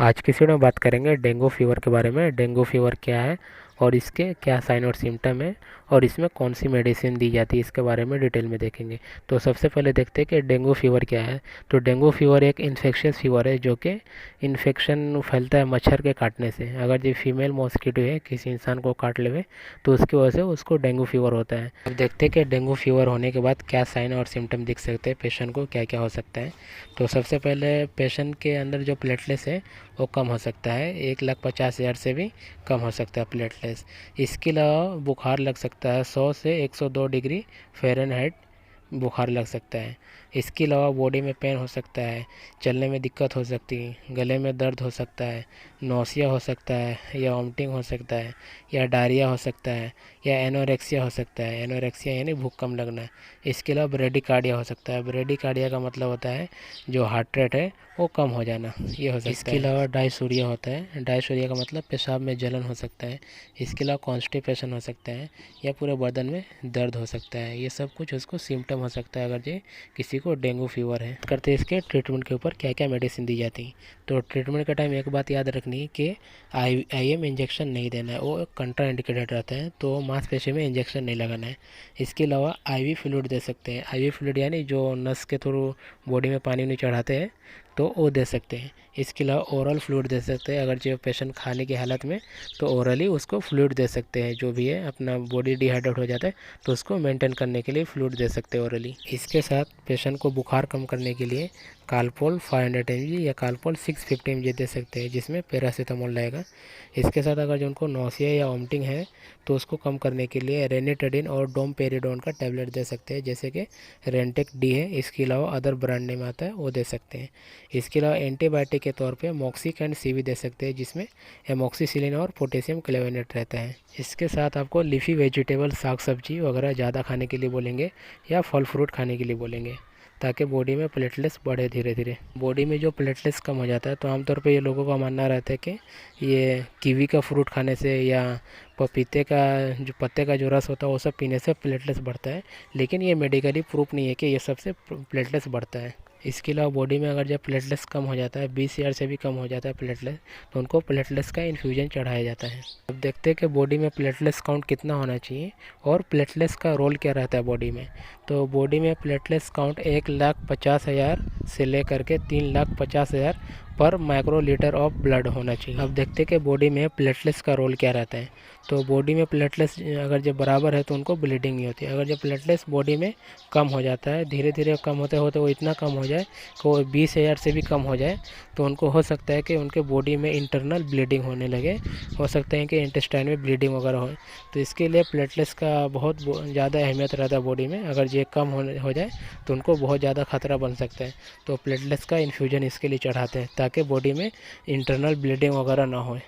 आज की वीडियो में बात करेंगे डेंगू फीवर के बारे में। डेंगू फीवर क्या है और इसके क्या साइन और सिम्टम है और इसमें कौन सी मेडिसिन दी जाती है, इसके बारे में डिटेल में देखेंगे। तो सबसे पहले देखते हैं कि डेंगू फीवर क्या है। तो डेंगू फीवर एक इन्फेक्शियस फीवर है जो कि इन्फेक्शन फैलता है मच्छर के काटने से। अगर जो फीमेल मॉस्किटो है किसी इंसान को काट लेवे तो उसकी वजह से उसको डेंगू फीवर होता है। अब देखते हैं कि डेंगू फीवर होने के बाद क्या साइन और सिम्टम दिख सकते हैं, पेशेंट को क्या क्या हो सकता है। तो सबसे पहले पेशेंट के अंदर जो प्लेटलेट्स है वो कम हो सकता है, 1,50,000 से भी कम हो सकता है प्लेटलेट्स। इसके अलावा बुखार लग सकता है, 100 से 102 डिग्री फ़ारेनहाइट बुखार लग सकता है। इसके अलावा बॉडी में पेन हो सकता है, चलने में दिक्कत हो सकती है, गले में दर्द हो सकता है, नौसिया हो सकता है या वॉमिटिंग हो सकता है या डायरिया हो सकता है या एनोरेक्सिया हो सकता है। एनोरेक्सिया यानी भूख कम लगना। इसके अलावा ब्रेडिकार्डिया हो सकता है। ब्रेडिकार्डिया का मतलब होता है जो हार्ट रेट है वो कम हो जाना, ये हो सकता है। इसके अलावा डायसूरिया होता है। डायसूरिया का मतलब पेशाब में जलन हो सकता है। इसके अलावा कॉन्स्टिपेशन हो सकता है या पूरे बदन में दर्द हो सकता है। ये सब कुछ उसको सिम्टम हो सकता है अगर ये किसी को डेंगू फीवर है। करते इसके ट्रीटमेंट के ऊपर क्या क्या मेडिसिन दी जाती है। तो ट्रीटमेंट के टाइम एक बात याद रखनी है कि IM इंजेक्शन नहीं देना है, वो कंट्रा इंडिकेटेड रहता है, तो मांसपेशी में इंजेक्शन नहीं लगाना है। इसके अलावा IV फ्लूइड दे सकते हैं। IV फ्लूइड यानी जो नस के थ्रू बॉडी में पानी नहीं चढ़ाते हैं तो वो दे सकते हैं। इसके अलावा ओरल फ्लूइड दे सकते हैं। अगर जो पेशेंट खाने की हालत में तो ओरली उसको फ्लूइड दे सकते हैं। जो भी है अपना बॉडी डिहाइड्रेट हो जाता है तो उसको मेंटेन करने के लिए फ्लूइड दे सकते हैं ओरली। इसके साथ पेशेंट को बुखार कम करने के लिए कालपोल 500 mg या कालपोल 650 mg दे सकते हैं, जिसमें पैरासीटामोल रहेगा। इसके साथ अगर जो उनको नौसिया या वॉमिटिंग है तो उसको कम करने के लिए रेनिटेडिन और डोमपेरिडोन का टैबलेट दे सकते हैं, जैसे कि रेंटेक डी है। इसके अलावा अदर ब्रांड नेम आता है वो दे सकते हैं। इसके अलावा एंटीबायोटिक के तौर पे मॉक्सिकैंड सी भी दे सकते हैं, जिसमें एमोक्सिसिलिन और पोटेशियम क्लेवेनेट रहता है। इसके साथ आपको लीफी वेजिटेबल साग सब्जी वगैरह ज़्यादा खाने के लिए बोलेंगे या फल फ्रूट खाने के लिए बोलेंगे, ताकि बॉडी में प्लेटलेट्स बढ़े धीरे धीरे। बॉडी में जो प्लेटलेट्स कम हो जाता है तो आमतौर पे ये लोगों का मानना रहता है कि ये कीवी का फ्रूट खाने से या पपीते का जो पत्ते का जो रस होता है वो सब पीने से प्लेटलेट्स बढ़ता है, लेकिन ये मेडिकली प्रूफ नहीं है कि ये सबसे प्लेटलेट्स बढ़ता है। इसके अलावा बॉडी में अगर जब प्लेटलेट्स कम हो जाता है, 20,000 से भी कम हो जाता है प्लेटलेट्स, तो उनको प्लेटलेट्स का इन्फ्यूजन चढ़ाया जाता है। अब देखते हैं कि बॉडी में प्लेटलेट्स काउंट कितना होना चाहिए और प्लेटलेट्स का रोल क्या रहता है बॉडी में। तो बॉडी में प्लेटलेट्स काउंट 1,50,000 से लेकर के 3,50,000 पर माइक्रोलीटर ऑफ ब्लड होना चाहिए। अब देखते हैं कि बॉडी में प्लेटलेट्स का रोल क्या रहता है। तो बॉडी में प्लेटलेट्स अगर जब बराबर है तो उनको ब्लीडिंग नहीं होती। अगर जब प्लेटलेट्स बॉडी में कम हो जाता है, धीरे धीरे कम होते होते वो इतना कम हो जाए कि वो 20,000 से भी कम हो जाए, तो उनको हो सकता है कि उनके बॉडी में इंटरनल ब्लीडिंग होने लगे। हो सकता है कि इंटेस्टाइन में ब्लीडिंग वगैरह हो। तो इसके लिए प्लेटलेट्स का बहुत ज़्यादा अहमियत रहता है बॉडी में। अगर ये कम हो जाए तो उनको बहुत ज़्यादा खतरा बन सकता है। तो प्लेटलेट्स का इन्फ्यूजन इसके लिए चढ़ाते हैं ताकि बॉडी में इंटरनल ब्लीडिंग वगैरह ना हो।